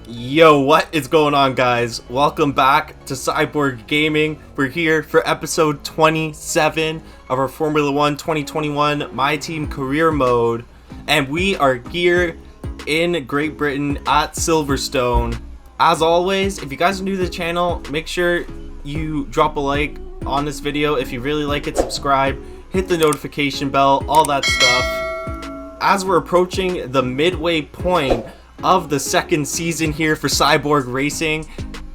Yo, what is going on, guys? Welcome back to cyBorg Gaming. We're here for episode 27 of our Formula 1 2021 My Team Career Mode, and we are here in Great Britain at Silverstone. As always, if you guys are new to the channel, make sure you drop a like on this video. If you really like it, subscribe, hit the notification bell, all that stuff. As we're approaching the midway point of the second season here for cyBorg Racing,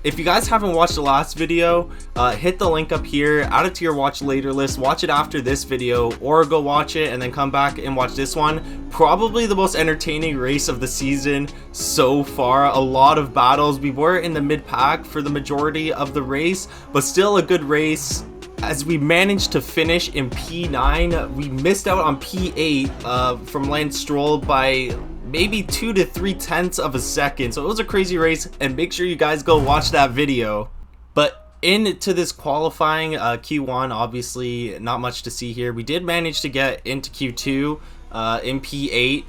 if you guys haven't watched the last video, hit the link up here, add it to your watch later list, watch it after this video, or go watch it and then come back and watch this one. Probably the most entertaining race of the season so far. A lot of battles. We were in the mid-pack for the majority of the race, but still a good race. As we managed to finish in P9, we missed out on P8 from Lance Stroll by maybe 2 to 3/10 of a second. So it was a crazy race, and make sure you guys go watch that video. But into this qualifying Q1, obviously not much to see here. We did manage to get into Q2 in P8.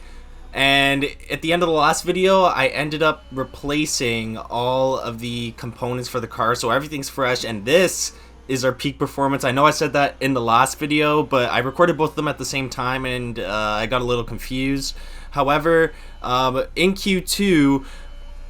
And at the end of the last video, I ended up replacing all of the components for the car, so everything's fresh, and this is our peak performance. I know I said that in the last video, but I recorded both of them at the same time, and I got a little confused. However, in Q2,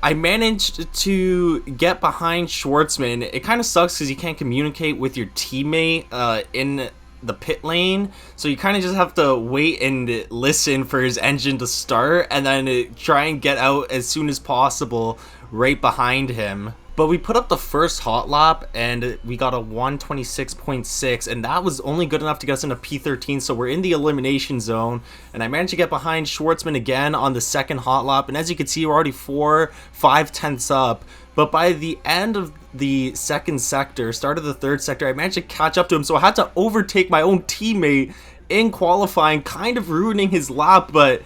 I managed to get behind Schwartzman. It kind of sucks because you can't communicate with your teammate in the pit lane, so you kind of just have to wait and listen for his engine to start and then try and get out as soon as possible right behind him. But we put up the first hot lap and we got a 126.6, and that was only good enough to get us into P13, so we're in the elimination zone. And I managed to get behind Schwartzman again on the second hot lap, and as you can see, we're already 4-5 tenths up. But by the end of the second sector, start of the third sector, I managed to catch up to him, so I had to overtake my own teammate in qualifying, kind of ruining his lap. But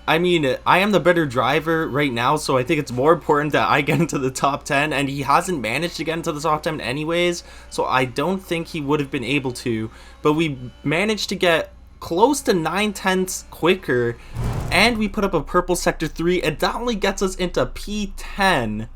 I mean, I am the better driver right now, so I think it's more important that I get into the top 10, and he hasn't managed to get into the top 10 anyways, so I don't think he would have been able to. But we managed to get close to 9/10 quicker, and we put up a purple sector 3, and that only gets us into P10.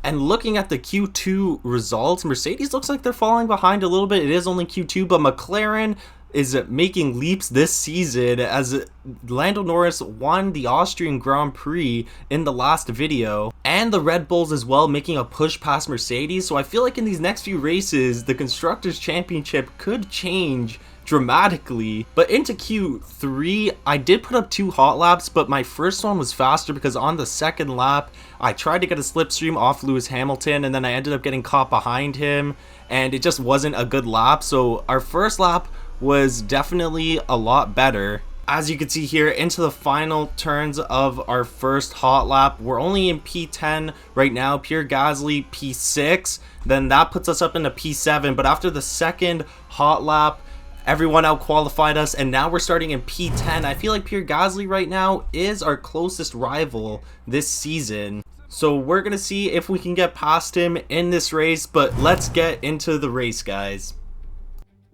And looking at the Q2 results, Mercedes looks like they're falling behind a little bit. It is only Q2, but McLaren is making leaps this season, as Lando Norris won the Austrian Grand Prix in the last video, and the Red Bulls as well making a push past Mercedes. So I feel like in these next few races, the Constructors' Championship could change dramatically. But into Q3, I did put up 2 hot laps, but my first one was faster because on the second lap, I tried to get a slipstream off Lewis Hamilton, and then I ended up getting caught behind him, and it just wasn't a good lap. So our first lap was definitely a lot better. As you can see here, into the final turns of our first hot lap, we're only in P10 right now. Pierre Gasly P6, then that puts us up into P7. But after the second hot lap, everyone out qualified us, and now we're starting in P10. I feel like Pierre Gasly right now is our closest rival this season, so we're gonna see if we can get past him in this race. But let's get into the race, guys.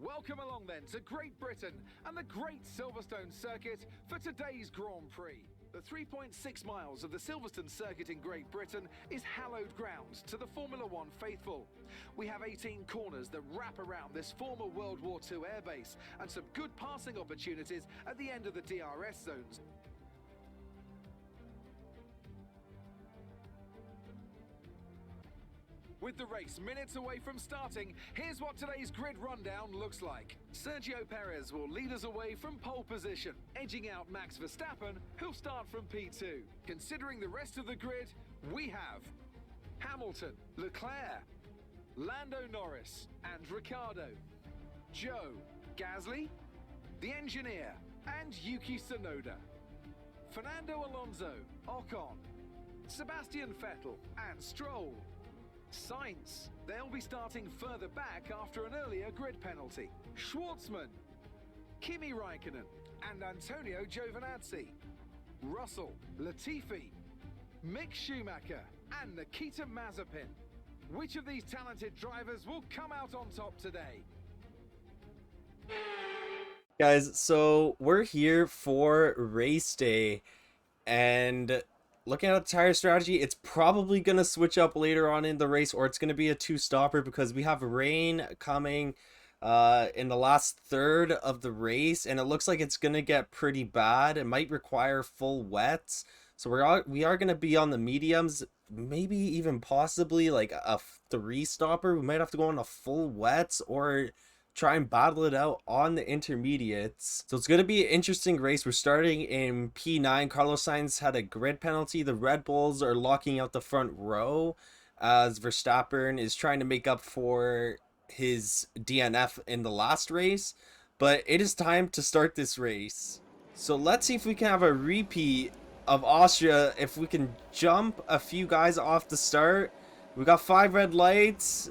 Welcome along then to Great Britain and the Great Silverstone Circuit for today's Grand Prix. The 3.6 miles of the Silverstone Circuit in Great Britain is hallowed ground to the Formula 1 faithful. We have 18 corners that wrap around this former World War II airbase, and some good passing opportunities at the end of the DRS zones. With the race minutes away from starting, here's what today's grid rundown looks like. Sergio Perez will lead us away from pole position, edging out Max Verstappen, who'll start from P2. Considering the rest of the grid, we have Hamilton, Leclerc, Lando Norris and Ricciardo, Joe, Gasly, the engineer, and Yuki Tsunoda, Fernando Alonso, Ocon, Sebastian Vettel and Stroll, Sainz, they'll be starting further back after an earlier grid penalty, Schwartzman, Kimi Raikkonen and Antonio Giovinazzi, Russell, Latifi, Mick Schumacher and Nikita Mazepin. Which of these talented drivers will come out on top today? Guys, so we're here for race day, and looking at the tire strategy, it's probably going to switch up later on in the race, or it's going to be a two-stopper because we have rain coming in the last third of the race, and it looks like it's going to get pretty bad. It might require full wets. So we are going to be on the mediums, maybe even possibly like a three-stopper. We might have to go on a full wets or try and battle it out on the intermediates. So it's going to be an interesting race. We're starting in P9. Carlos Sainz had a grid penalty. The Red Bulls are locking out the front row as Verstappen is trying to make up for his DNF in the last race. But it is time to start this race. So let's see if we can have a repeat of Austria. If we can jump a few guys off the start. We got 5 red lights.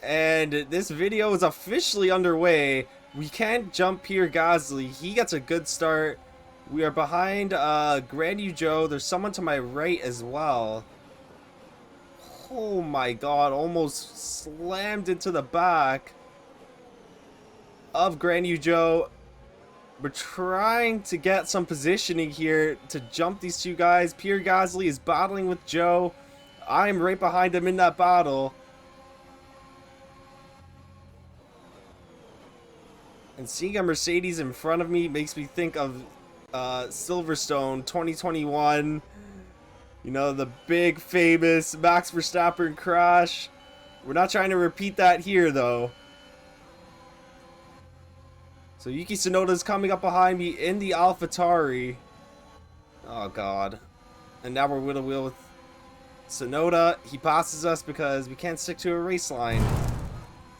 And this video is officially underway. We can't jump Pierre Gasly. He gets a good start. We are behind Guan Yu. There's someone to my right as well. Oh my god, almost slammed into the back of Guan Yu. We're trying to get some positioning here to jump these two guys. Pierre Gasly is battling with Joe. I'm right behind him in that battle. And seeing a Mercedes in front of me makes me think of Silverstone 2021. You know, the big famous Max Verstappen crash. We're not trying to repeat that here, though. So Yuki Tsunoda's coming up behind me in the AlphaTauri. Oh, God. And now we're wheel to wheel with Tsunoda. He passes us because we can't stick to a race line.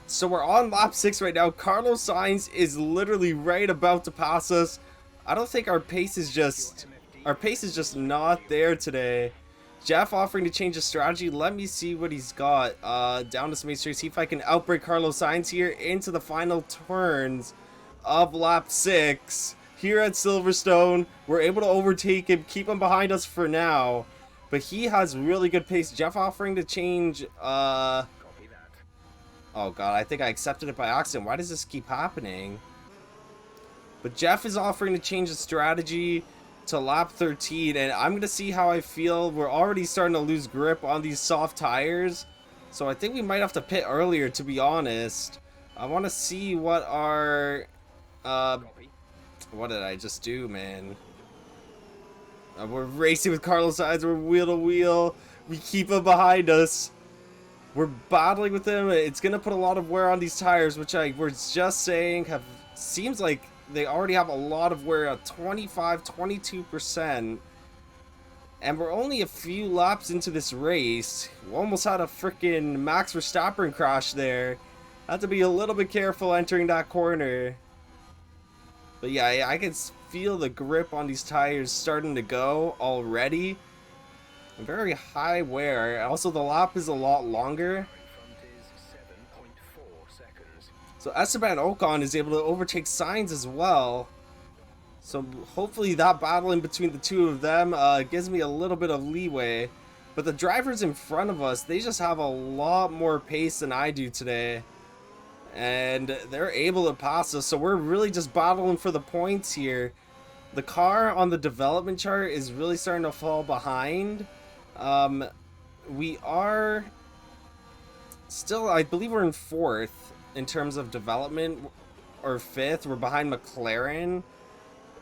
So we're on lap 6 right now. Carlos Sainz is literally right about to pass us. I don't think our pace is just not there today. Jeff offering to change the strategy. Let me see what he's got. Down to some straight. See if I can outbreak Carlos Sainz here into the final turns of lap 6 here at Silverstone. We're able to overtake him, keep him behind us for now, but he has really good pace. Jeff offering to change oh god, I think I accepted it by accident. Why does this keep happening? But Jeff is offering to change the strategy to lap 13, and I'm going to see how I feel. We're already starting to lose grip on these soft tires, so I think we might have to pit earlier, to be honest. I want to see what our... what did I just do, man? We're racing with Carlos Sainz. We're wheel to wheel. We keep him behind us. We're battling with them. It's going to put a lot of wear on these tires, which I was just saying seems like they already have a lot of wear at 22%. And we're only a few laps into this race. We almost had a freaking Max Verstappen crash there. Have to be a little bit careful entering that corner. But yeah, I can feel the grip on these tires starting to go already. Very high wear. Also, the lap is a lot longer. So Esteban Ocon is able to overtake Sainz as well. So hopefully that battle in between the two of them gives me a little bit of leeway. But the drivers in front of us, they just have a lot more pace than I do today. And they're able to pass us. So we're really just battling for the points here. The car on the development chart is really starting to fall behind. We are still, I believe we're in 4th in terms of development, or 5th. We're behind McLaren,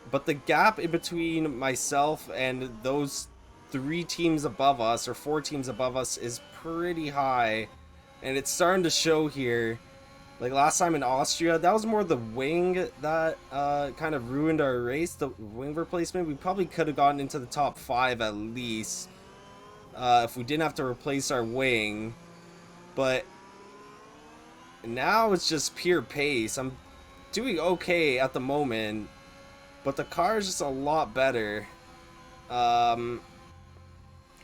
but the gap in between myself and those 3 teams above us, or 4 teams above us, is pretty high, and it's starting to show here. Like last time in Austria, that was more the wing that kind of ruined our race, the wing replacement. We probably could have gotten into the top 5 at least if we didn't have to replace our wing. But now it's just pure pace. I'm doing okay at the moment, but the car is just a lot better. Or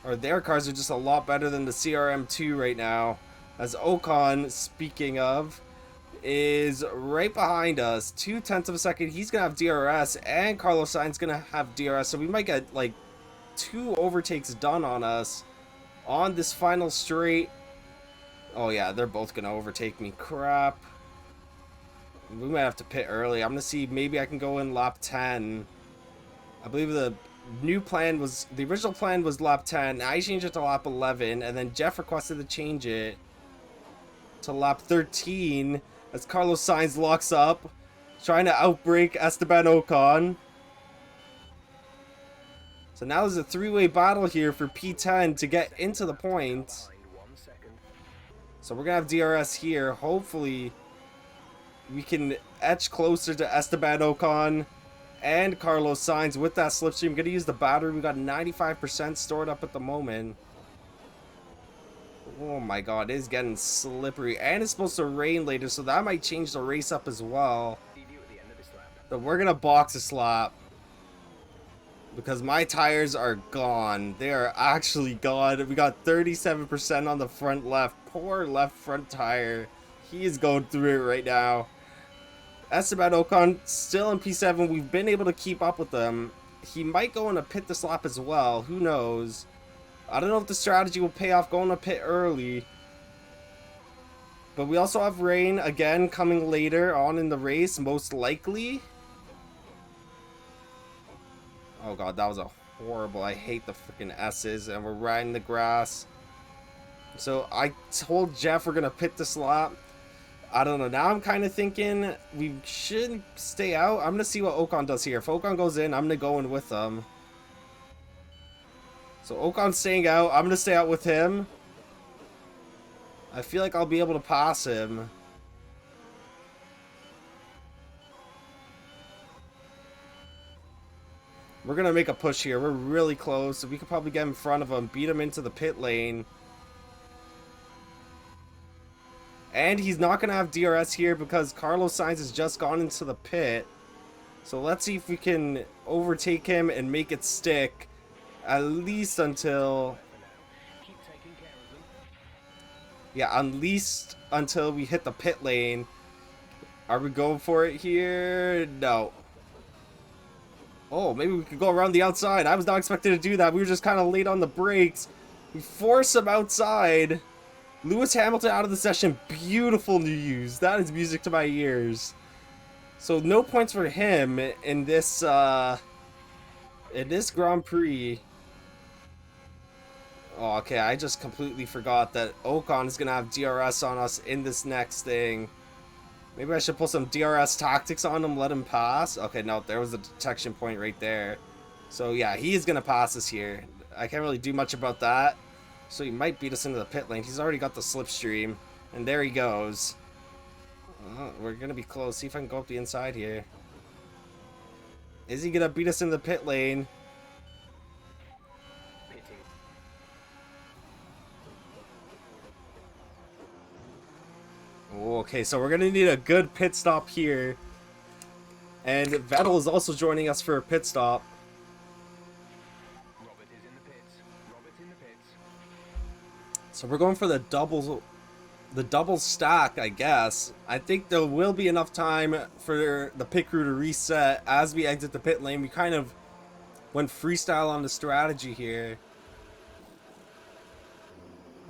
their cars are just a lot better than the CRM2 right now. As Ocon, speaking of, is right behind us, 0.2 of a second. He's gonna have DRS, and Carlos Sainz gonna have DRS, so we might get like 2 overtakes done on us on this final straight. Oh yeah, they're both gonna overtake me. Crap. We might have to pit early. I'm gonna see, maybe I can go in lap 10. I believe the new plan was, the original plan was lap 10. I changed it to lap 11, and then Jeff requested to change it to lap 13 as Carlos Sainz locks up, trying to outbrake Esteban Ocon. So now there's a three-way battle here for P10 to get into the point. So we're gonna have DRS here. Hopefully we can etch closer to Esteban Ocon and Carlos Sainz with that slipstream. I'm gonna use the battery. We got 95% stored up at the moment. Oh my god, it is getting slippery. And it's supposed to rain later, so that might change the race up as well. But we're gonna box a slap because my tires are gone. They are actually gone. We got 37% on the front left. Poor left front tire. He is going through it right now. Esteban Ocon still in P7. We've been able to keep up with them. He might go in a pit this lap as well. Who knows? I don't know if the strategy will pay off going to pit early. But we also have rain again coming later on in the race, most likely. Oh god, that was a horrible. I hate the freaking S's, and we're riding the grass. So I told Jeff we're gonna pit this lap. I don't know. Now I'm kind of thinking we should stay out. I'm gonna see what Ocon does here. If Ocon goes in, I'm gonna go in with him. So Ocon's staying out. I'm gonna stay out with him. I feel like I'll be able to pass him. We're gonna make a push here. We're really close, so we could probably get in front of him, beat him into the pit lane. And he's not gonna have DRS here because Carlos Sainz has just gone into the pit. So let's see if we can overtake him and make it stick. At least until... yeah, at least until we hit the pit lane. Are we going for it here? No. Oh, maybe we could go around the outside. I was not expecting to do that. We were just kind of late on the brakes. We force him outside. Lewis Hamilton out of the session. Beautiful news. That is music to my ears. So no points for him in this Grand Prix. Oh, okay, I just completely forgot that Ocon is going to have DRS on us in this next thing. Maybe I should pull some DRS tactics on him, let him pass. Okay, no, there was a detection point right there. So yeah, he is going to pass us here. I can't really do much about that. So he might beat us into the pit lane. He's already got the slipstream. And there he goes. We're going to be close. See if I can go up the inside here. Is he going to beat us in the pit lane? Okay, so we're going to need a good pit stop here. And Vettel is also joining us for a pit stop. Robert is in the pits. Robert in the pits. So we're going for the double stack, I guess. I think there will be enough time for the pit crew to reset as we exit the pit lane. We kind of went freestyle on the strategy here.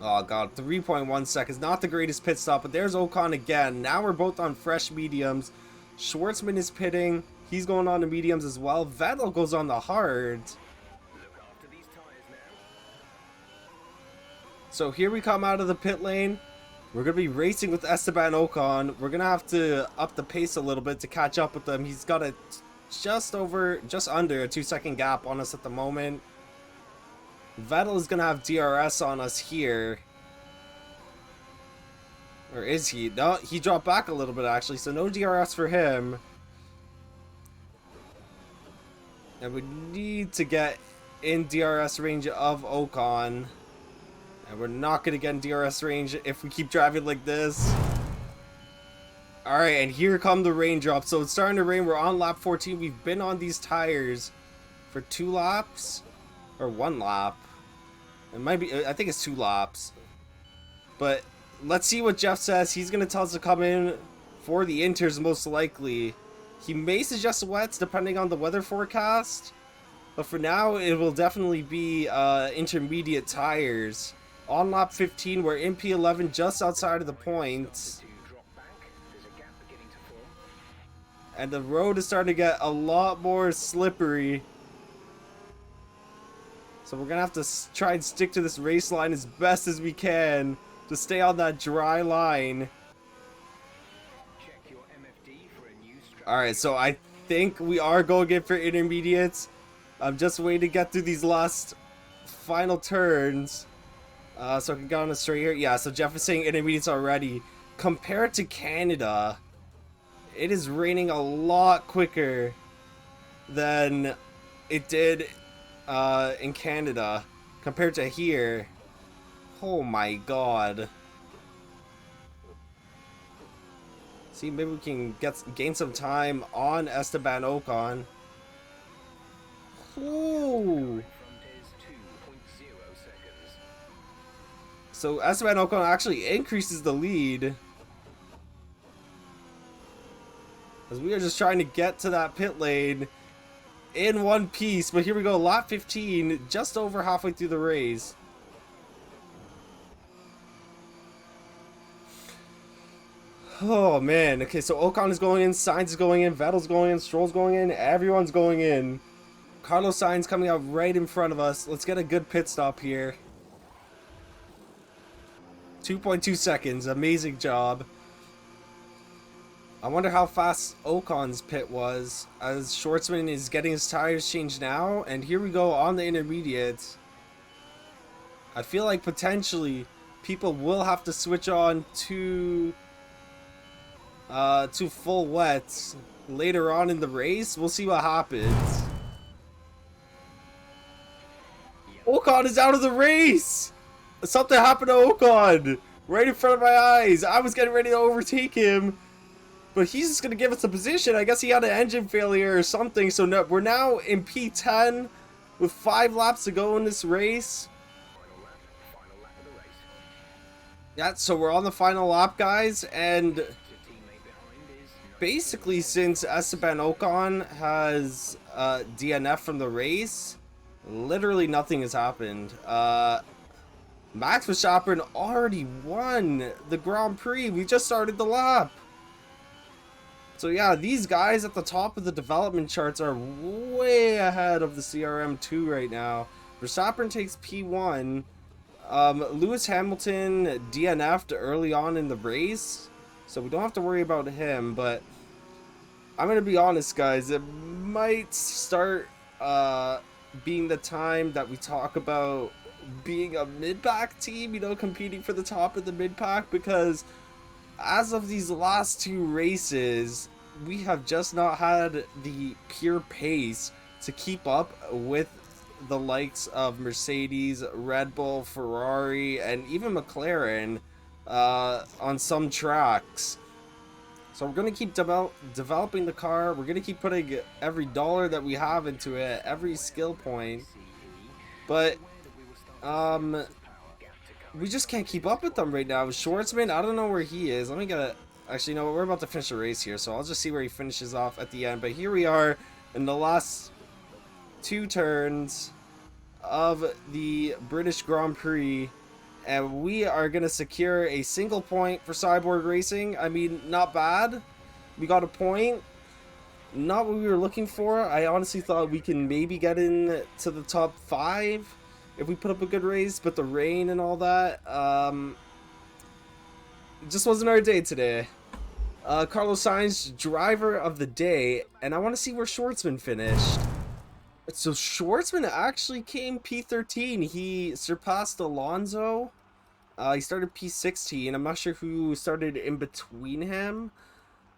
Oh god, 3.1 seconds. Not the greatest pit stop, but there's Ocon again. Now we're both on fresh mediums. Schwartzman is pitting. He's going on to mediums as well. Vettel goes on the hards. Look after these tires now. So here we come out of the pit lane. We're going to be racing with Esteban Ocon. We're going to have to up the pace a little bit to catch up with him. He's got a just under a 2-second gap on us at the moment. Vettel is going to have DRS on us here. Or is he? No, he dropped back a little bit actually, so no DRS for him. And we need to get in DRS range of Ocon. And we're not going to get in DRS range if we keep driving like this. Alright, and here come the raindrops. So it's starting to rain. We're on lap 14. We've been on these tires for 2 laps. Or 1 lap. It might be, I think it's 2 laps. But let's see what Jeff says. He's going to tell us to come in for the inters most likely. He may suggest wets depending on the weather forecast. But for now, it will definitely be intermediate tires. On lap 15, we're in P11 just outside of the points. And the road is starting to get a lot more slippery. So we're gonna have to try and stick to this race line as best as we can to stay on that dry line. Alright, so I think we are going in for intermediates. I'm just waiting to get through these last final turns. So I can get on a straight here. Yeah, so Jeff is saying intermediates already. Compared to Canada, it is raining a lot quicker than it did in Canada compared to here. Oh my god. See, maybe we can gain some time on Esteban Ocon. Ooh. So Esteban Ocon actually increases the lead, as we are just trying to get to that pit lane in one piece. But here we go, lap 15, just over halfway through the race. Oh man, okay, so Ocon is going in, Sainz is going in, Vettel's going in, Stroll's going in, everyone's going in. Carlos Sainz coming out right in front of us. Let's get a good pit stop here. 2.2 seconds, amazing job. I wonder how fast Ocon's pit was, as Schwartzman is getting his tires changed now, and here we go on the intermediates. I feel like potentially people will have to switch on to full wets later on in the race. We'll see what happens. Ocon is out of the race! Something happened to Ocon right in front of my eyes. I was getting ready to overtake him, but he's just gonna give us a position. I guess he had an engine failure or something. So no, we're now in P10 with 5 laps to go in this race. Yeah, so we're on the final lap, guys, and basically since Esteban Ocon has DNF from the race, literally nothing has happened. Max Verstappen already won the Grand Prix. We just started the lap. So yeah, these guys at the top of the development charts are way ahead of the CRM2 right now. Verstappen takes P1. Lewis Hamilton DNF'd early on in the race, so we don't have to worry about him. But I'm gonna be honest, guys, it might start being the time that we talk about being a mid-pack team, you know, competing for the top of the mid-pack, because as of these last 2 races, we have just not had the pure pace to keep up with the likes of Mercedes, Red Bull, Ferrari, and even McLaren on some tracks. So we're going to keep developing the car. We're going to keep putting every dollar that we have into it, every skill point. But we just can't keep up with them right now. Schwartzman, I don't know where he is. Let me get a... Actually, no, we're about to finish the race here, so I'll just see where he finishes off at the end. But here we are in the last 2 turns of the British Grand Prix, and we are going to secure a single point for cyBorg Racing. I mean, not bad. We got a point. Not what we were looking for. I honestly thought we can maybe get in to the top 5 if we put up a good race, but the rain and all that, it just wasn't our day today. Carlos Sainz, driver of the day, and I want to see where Schwartzman finished. So Schwartzman actually came P13. He surpassed Alonso. He started P16. I'm not sure who started in between him.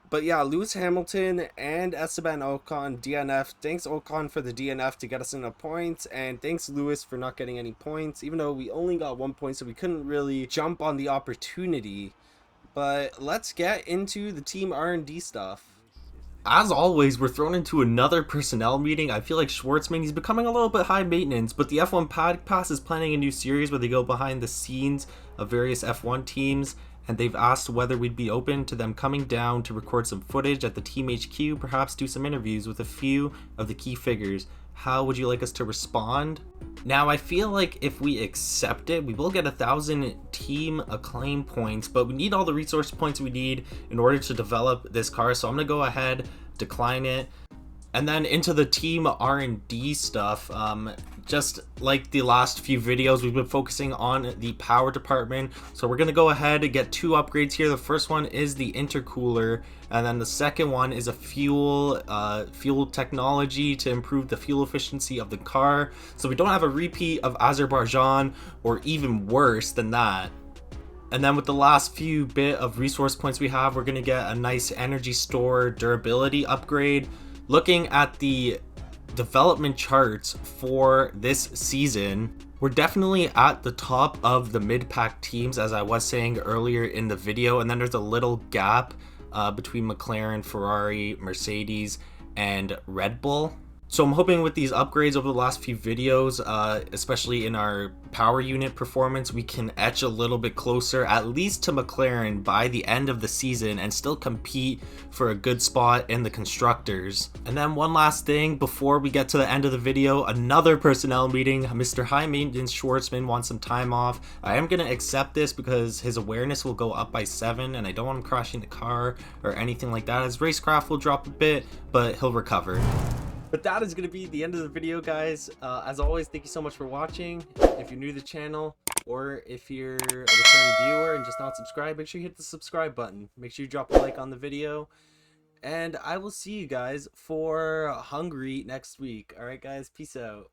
But yeah, Lewis Hamilton and Esteban Ocon DNF. Thanks Ocon for the DNF to get us in a point, and thanks Lewis for not getting any points, even though we only got 1 point, so we couldn't really jump on the opportunity. But let's get into the team R&D stuff. As always, we're thrown into another personnel meeting. I feel like Schwartzman, he's becoming a little bit high maintenance, but the F1 Paddock Pass is planning a new series where they go behind the scenes of various F1 teams, and they've asked whether we'd be open to them coming down to record some footage at the team HQ, perhaps do some interviews with a few of the key figures. How would you like us to respond? Now, I feel like if we accept it, we will get 1,000 team acclaim points, but we need all the resource points we need in order to develop this car. So I'm gonna go ahead, decline it. And then into the team R&D stuff, just like the last few videos, we've been focusing on the power department. So we're going to go ahead and get two upgrades here. The first one is the intercooler, and then the second one is a fuel technology to improve the fuel efficiency of the car. So we don't have a repeat of Azerbaijan, or even worse than that. And then with the last few bit of resource points we have, we're going to get a nice energy store durability upgrade. Looking at the development charts for this season, we're definitely at the top of the mid-pack teams, as I was saying earlier in the video, and then there's a little gap between McLaren, Ferrari, Mercedes, and Red Bull. So I'm hoping with these upgrades over the last few videos, especially in our power unit performance, we can etch a little bit closer, at least to McLaren, by the end of the season and still compete for a good spot in the constructors. And then one last thing before we get to the end of the video, another personnel meeting. Mr. High Maintenance Schwartzman wants some time off. I am going to accept this because his awareness will go up by 7, and I don't want him crashing the car or anything like that. His racecraft will drop a bit, but he'll recover. But that is going to be the end of the video, guys. As always, thank you so much for watching. If you're new to the channel, or if you're a returning viewer and just not subscribed, make sure you hit the subscribe button. Make sure you drop a like on the video. And I will see you guys for Hungary next week. Alright, guys, peace out.